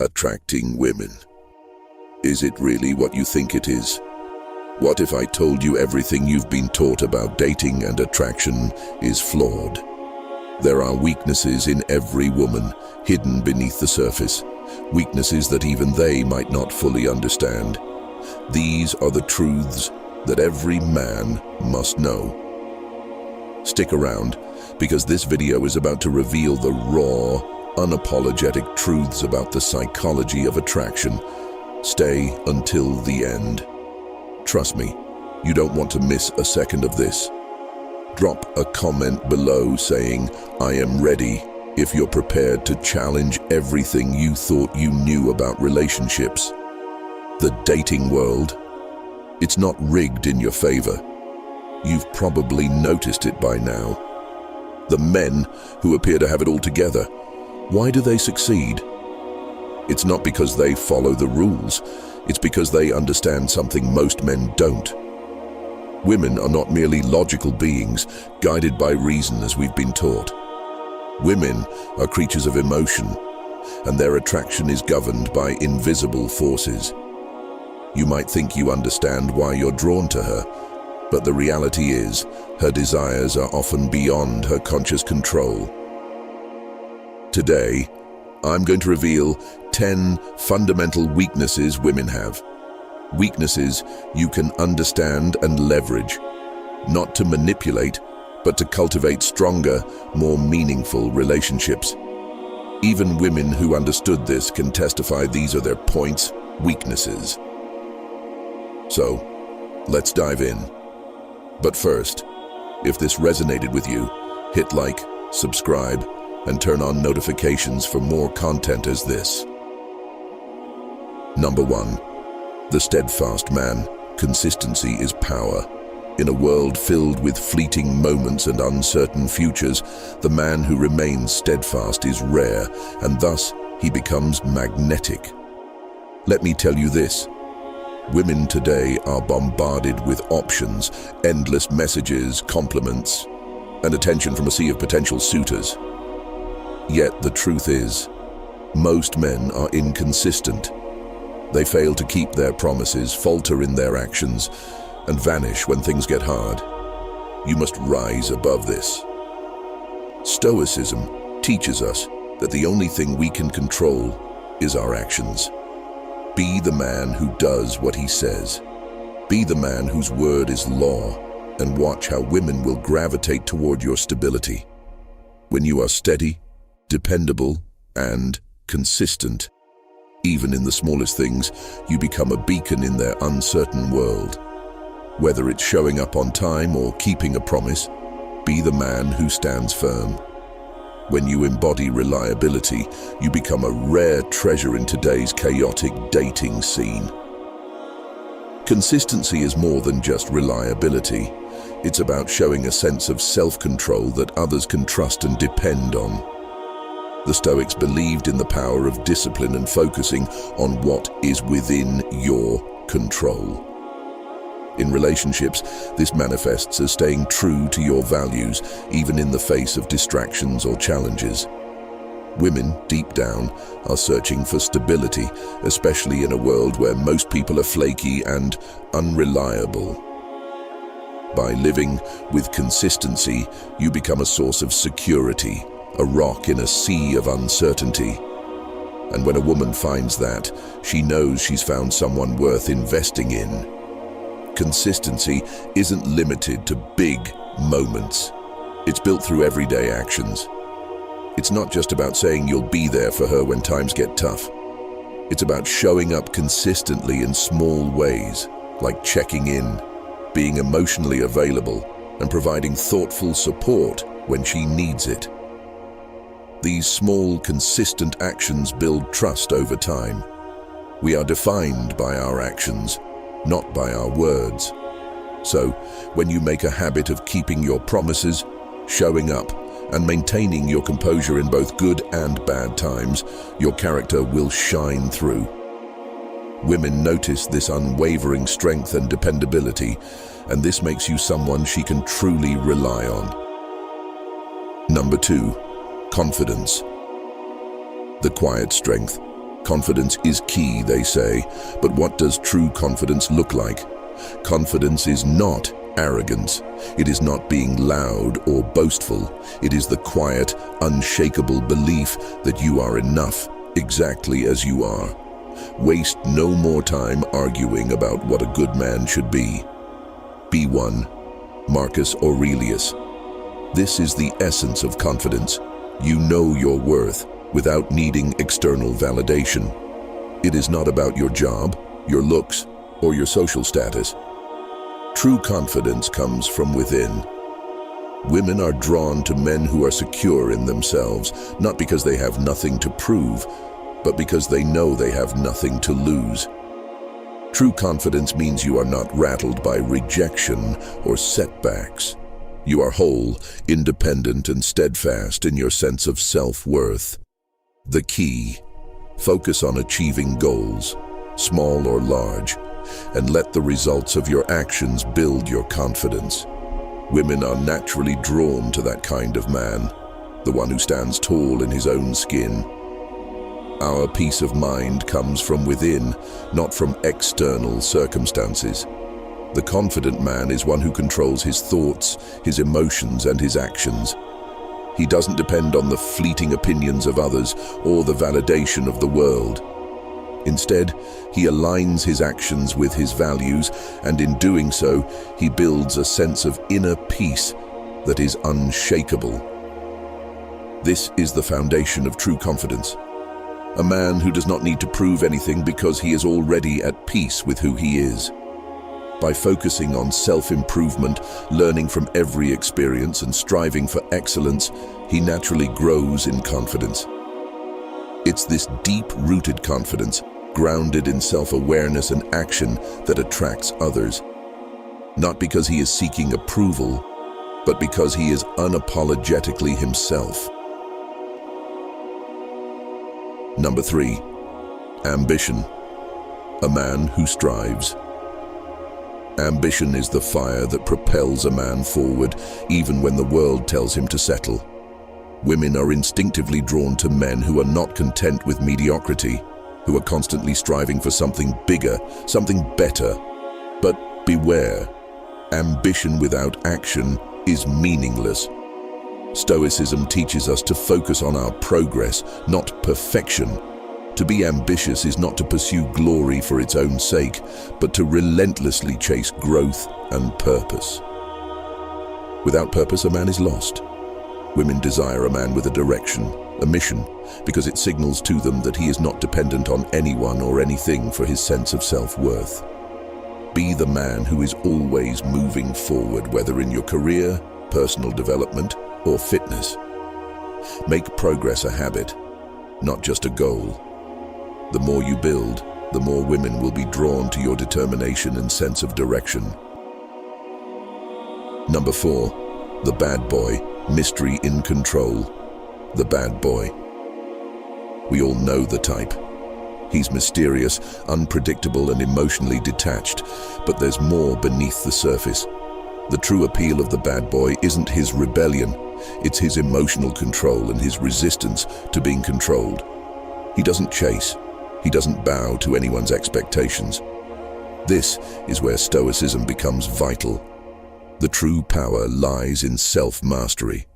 Attracting women. Is it really what you think it is? What if I told you everything you've been taught about dating and attraction is flawed? There are weaknesses in every woman, hidden beneath the surface, weaknesses that even they might not fully understand. These are the truths that every man must know. Stick around, because this video is about to reveal the raw, unapologetic truths about the psychology of attraction. Stay until the end. Trust me, you don't want to miss a second of this. Drop a comment below saying, "I am ready," if you're prepared to challenge everything you thought you knew about relationships. The dating world, it's not rigged in your favor. You've probably noticed it by now. The men who appear to have it all together, why do they succeed? It's not because they follow the rules, it's because they understand something most men don't. Women are not merely logical beings, guided by reason as we've been taught. Women are creatures of emotion, and their attraction is governed by invisible forces. You might think you understand why you're drawn to her, but the reality is, her desires are often beyond her conscious control. Today, I'm going to reveal 10 fundamental weaknesses women have. Weaknesses you can understand and leverage, not to manipulate, but to cultivate stronger, more meaningful relationships. Even women who understood this can testify these are their points, weaknesses. So, let's dive in. But first, if this resonated with you, hit like, subscribe, and turn on notifications for more content as this. Number 1. The Steadfast Man. Consistency is power. In a world filled with fleeting moments and uncertain futures, the man who remains steadfast is rare, and thus he becomes magnetic. Let me tell you this. Women today are bombarded with options, endless messages, compliments, and attention from a sea of potential suitors. Yet the truth is, most men are inconsistent. They fail to keep their promises, falter in their actions, and vanish when things get hard. You must rise above this. Stoicism teaches us that the only thing we can control is our actions. Be the man who does what he says. Be the man whose word is law, and watch how women will gravitate toward your stability. When you are steady, dependable, and consistent, even in the smallest things, you become a beacon in their uncertain world. Whether it's showing up on time or keeping a promise, be the man who stands firm. When you embody reliability, you become a rare treasure in today's chaotic dating scene. Consistency is more than just reliability. It's about showing a sense of self-control that others can trust and depend on. The Stoics believed in the power of discipline and focusing on what is within your control. In relationships, this manifests as staying true to your values, even in the face of distractions or challenges. Women, deep down, are searching for stability, especially in a world where most people are flaky and unreliable. By living with consistency, you become a source of security, a rock in a sea of uncertainty. And when a woman finds that, she knows she's found someone worth investing in. Consistency isn't limited to big moments. It's built through everyday actions. It's not just about saying you'll be there for her when times get tough. It's about showing up consistently in small ways, like checking in, being emotionally available, and providing thoughtful support when she needs it. These small, consistent actions build trust over time. We are defined by our actions, not by our words. So, when you make a habit of keeping your promises, showing up, and maintaining your composure in both good and bad times, your character will shine through. Women notice this unwavering strength and dependability, and this makes you someone she can truly rely on. Number 2. Confidence. The quiet strength. Confidence is key, they say, but what does true confidence look like? Confidence is not arrogance. It is not being loud or boastful. It is the quiet, unshakable belief that you are enough, exactly as you are. Waste no more time arguing about what a good man should be. Be one. Marcus Aurelius. This is the essence of confidence. You know your worth without needing external validation. It is not about your job, your looks, or your social status. True confidence comes from within. Women are drawn to men who are secure in themselves, not because they have nothing to prove, but because they know they have nothing to lose. True confidence means you are not rattled by rejection or setbacks. You are whole, independent, and steadfast in your sense of self-worth. The key: focus on achieving goals, small or large, and let the results of your actions build your confidence. Women are naturally drawn to that kind of man, the one who stands tall in his own skin. Our peace of mind comes from within, not from external circumstances. The confident man is one who controls his thoughts, his emotions, and his actions. He doesn't depend on the fleeting opinions of others or the validation of the world. Instead, he aligns his actions with his values, and in doing so, he builds a sense of inner peace that is unshakable. This is the foundation of true confidence. A man who does not need to prove anything because he is already at peace with who he is. By focusing on self-improvement, learning from every experience, and striving for excellence, he naturally grows in confidence. It's this deep-rooted confidence, grounded in self-awareness and action, that attracts others. Not because he is seeking approval, but because he is unapologetically himself. Number 3. Ambition. A man who strives. Ambition is the fire that propels a man forward, even when the world tells him to settle. Women are instinctively drawn to men who are not content with mediocrity, who are constantly striving for something bigger, something better. But beware, ambition without action is meaningless. Stoicism teaches us to focus on our progress, not perfection. To be ambitious is not to pursue glory for its own sake, but to relentlessly chase growth and purpose. Without purpose, a man is lost. Women desire a man with a direction, a mission, because it signals to them that he is not dependent on anyone or anything for his sense of self-worth. Be the man who is always moving forward, whether in your career, personal development, or fitness. Make progress a habit, not just a goal. The more you build, the more women will be drawn to your determination and sense of direction. Number 4. The bad boy, mystery in control. The bad boy. We all know the type. He's mysterious, unpredictable, and emotionally detached, but there's more beneath the surface. The true appeal of the bad boy isn't his rebellion, it's his emotional control and his resistance to being controlled. He doesn't chase. He doesn't bow to anyone's expectations. This is where Stoicism becomes vital. The true power lies in self-mastery.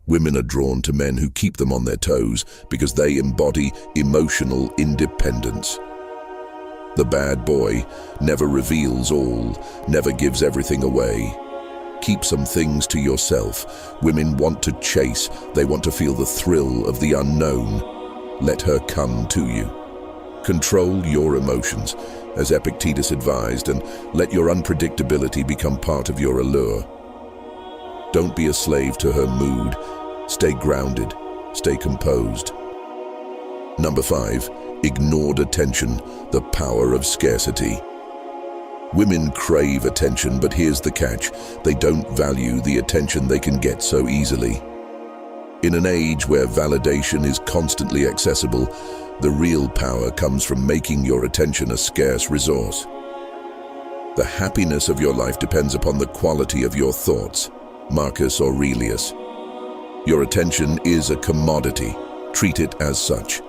Women are drawn to men who keep them on their toes because they embody emotional independence. The bad boy never reveals all, never gives everything away. Keep some things to yourself. Women want to chase. They want to feel the thrill of the unknown. Let her come to you. Control your emotions, as Epictetus advised, and let your unpredictability become part of your allure. Don't be a slave to her mood. Stay grounded. Stay composed. Number 5. Ignored attention, the power of scarcity. Women crave attention, but here's the catch. They don't value the attention they can get so easily. In an age where validation is constantly accessible, the real power comes from making your attention a scarce resource. The happiness of your life depends upon the quality of your thoughts. Marcus Aurelius. Your attention is a commodity. Treat it as such.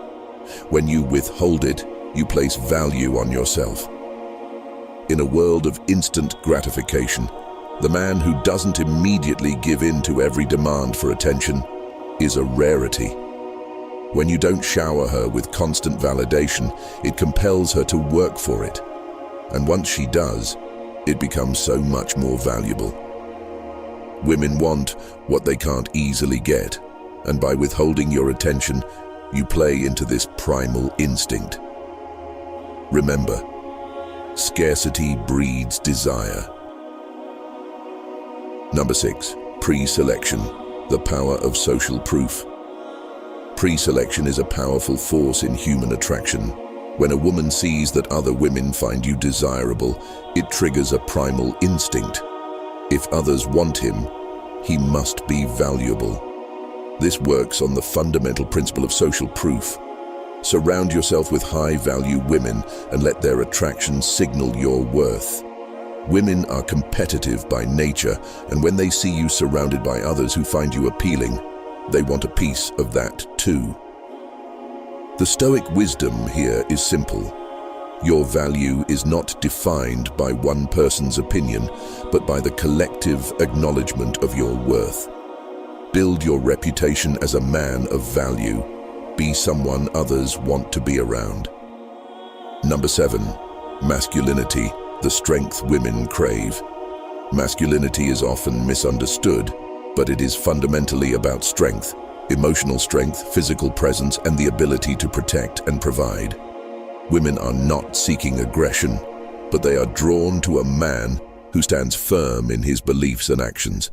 When you withhold it, you place value on yourself. In a world of instant gratification, the man who doesn't immediately give in to every demand for attention is a rarity. When you don't shower her with constant validation, it compels her to work for it. And once she does, it becomes so much more valuable. Women want what they can't easily get, and by withholding your attention, you play into this primal instinct. Remember, scarcity breeds desire. Number 6, PreSelection, the power of social proof. PreSelection is a powerful force in human attraction. When a woman sees that other women find you desirable, it triggers a primal instinct. If others want him, he must be valuable. This works on the fundamental principle of social proof. Surround yourself with high-value women and let their attraction signal your worth. Women are competitive by nature, and when they see you surrounded by others who find you appealing, they want a piece of that too. The Stoic wisdom here is simple. Your value is not defined by one person's opinion, but by the collective acknowledgement of your worth. Build your reputation as a man of value. Be someone others want to be around. Number 7, masculinity, the strength women crave. Masculinity is often misunderstood, but it is fundamentally about strength, emotional strength, physical presence, and the ability to protect and provide. Women are not seeking aggression, but they are drawn to a man who stands firm in his beliefs and actions.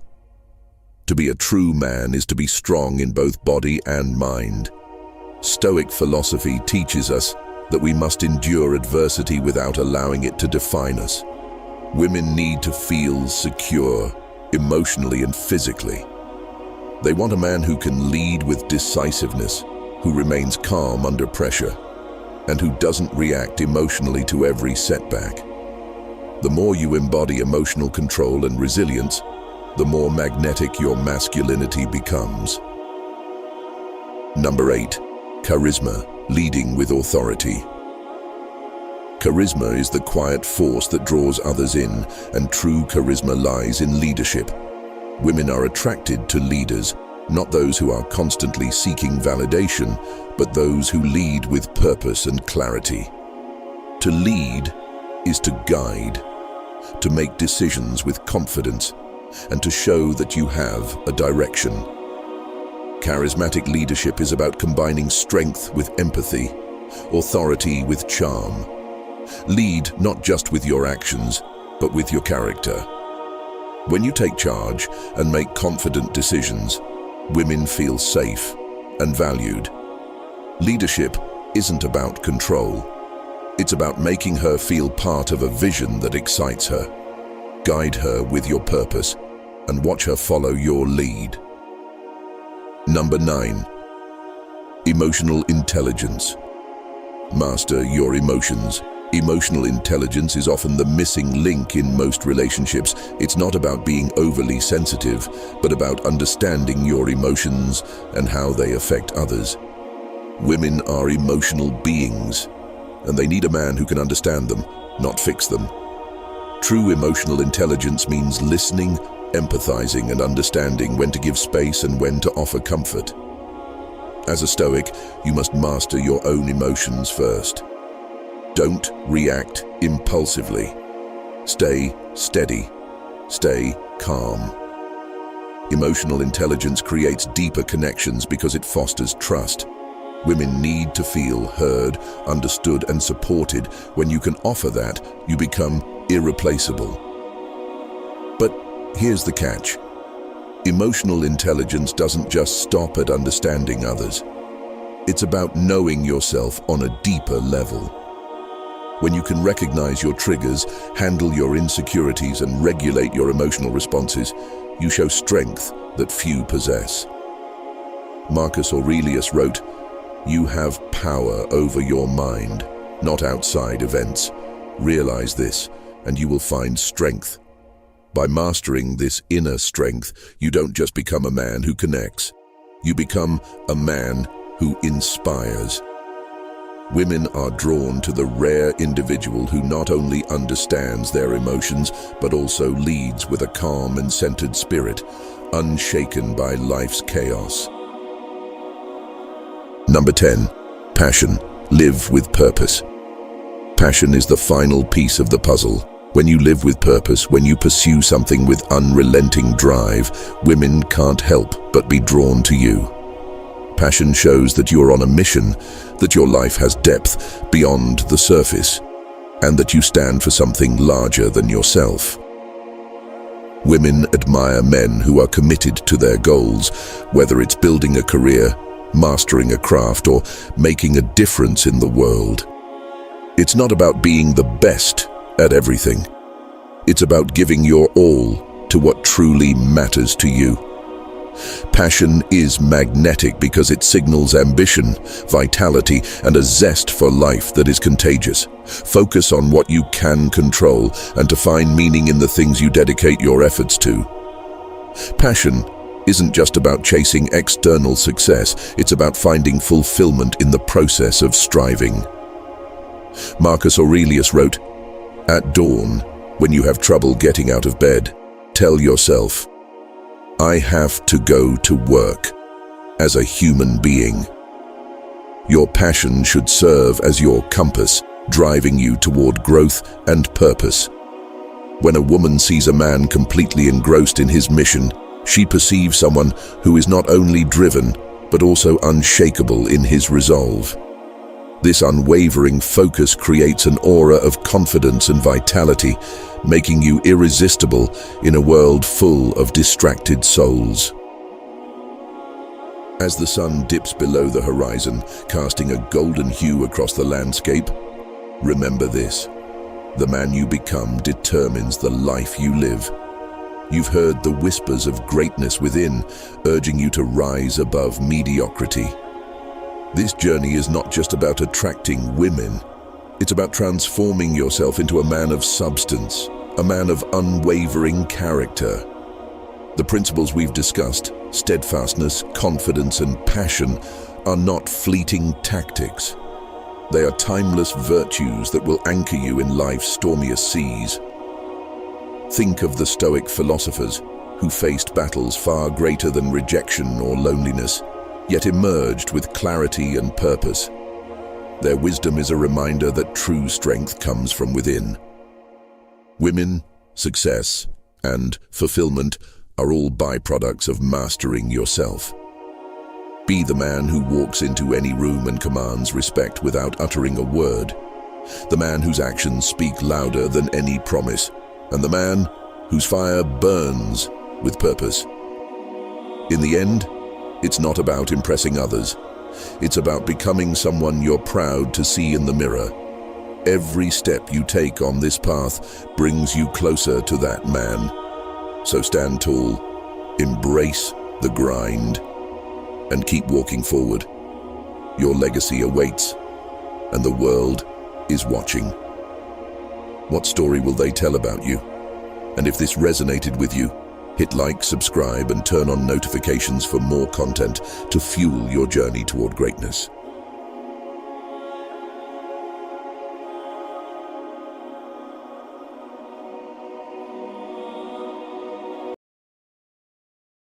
To be a true man is to be strong in both body and mind. Stoic philosophy teaches us that we must endure adversity without allowing it to define us. Women need to feel secure, emotionally and physically. They want a man who can lead with decisiveness, who remains calm under pressure, and who doesn't react emotionally to every setback. The more you embody emotional control and resilience, the more magnetic your masculinity becomes. Number 8, charisma, leading with authority. Charisma is the quiet force that draws others in, and true charisma lies in leadership. Women are attracted to leaders, not those who are constantly seeking validation, but those who lead with purpose and clarity. To lead is to guide, to make decisions with confidence, and to show that you have a direction. Charismatic leadership is about combining strength with empathy, authority with charm. Lead not just with your actions, but with your character. When you take charge and make confident decisions, women feel safe and valued. Leadership isn't about control. It's about making her feel part of a vision that excites her. Guide her with your purpose and watch her follow your lead. Number 9, emotional intelligence. Master your emotions. Emotional intelligence is often the missing link in most relationships. It's not about being overly sensitive, but about understanding your emotions and how they affect others. Women are emotional beings, and they need a man who can understand them, not fix them. True emotional intelligence means listening, empathizing, and understanding when to give space and when to offer comfort. As a Stoic, you must master your own emotions first. Don't react impulsively. Stay steady. Stay calm. Emotional intelligence creates deeper connections because it fosters trust. Women need to feel heard, understood, and supported. When you can offer that, you become irreplaceable. But here's the catch. Emotional intelligence doesn't just stop at understanding others. It's about knowing yourself on a deeper level. When you can recognize your triggers, handle your insecurities, and regulate your emotional responses, you show strength that few possess. Marcus Aurelius wrote, "You have power over your mind, not outside events. Realize this, and you will find strength." By mastering this inner strength, you don't just become a man who connects. You become a man who inspires. Women are drawn to the rare individual who not only understands their emotions, but also leads with a calm and centered spirit, unshaken by life's chaos. Number 10. Passion. Live with purpose. Passion is the final piece of the puzzle. When you live with purpose, when you pursue something with unrelenting drive, women can't help but be drawn to you. Passion shows that you're on a mission, that your life has depth beyond the surface, and that you stand for something larger than yourself. Women admire men who are committed to their goals, whether it's building a career, mastering a craft, or making a difference in the world. It's not about being the best at everything. It's about giving your all to what truly matters to you. Passion is magnetic because it signals ambition, vitality, and a zest for life that is contagious. Focus on what you can control and to find meaning in the things you dedicate your efforts to. Passion isn't just about chasing external success, it's about finding fulfillment in the process of striving. Marcus Aurelius wrote, "At dawn, when you have trouble getting out of bed, tell yourself, I have to go to work as a human being." Your passion should serve as your compass, driving you toward growth and purpose. When a woman sees a man completely engrossed in his mission, she perceives someone who is not only driven, but also unshakable in his resolve. This unwavering focus creates an aura of confidence and vitality, making you irresistible in a world full of distracted souls. As the sun dips below the horizon, casting a golden hue across the landscape, remember this: the man you become determines the life you live. You've heard the whispers of greatness within, urging you to rise above mediocrity. This journey is not just about attracting women. It's about transforming yourself into a man of substance, a man of unwavering character. The principles we've discussed, steadfastness, confidence, and passion, are not fleeting tactics. They are timeless virtues that will anchor you in life's stormiest seas. Think of the Stoic philosophers, who faced battles far greater than rejection or loneliness, yet emerged with clarity and purpose. Their wisdom is a reminder that true strength comes from within. Women, success, and fulfillment are all byproducts of mastering yourself. Be the man who walks into any room and commands respect without uttering a word. The man whose actions speak louder than any promise. And the man whose fire burns with purpose. In the end, it's not about impressing others. It's about becoming someone you're proud to see in the mirror. Every step you take on this path brings you closer to that man. So stand tall, embrace the grind, and keep walking forward. Your legacy awaits, and the world is watching. What story will they tell about you? And if this resonated with you, hit like, subscribe, and turn on notifications for more content to fuel your journey toward greatness.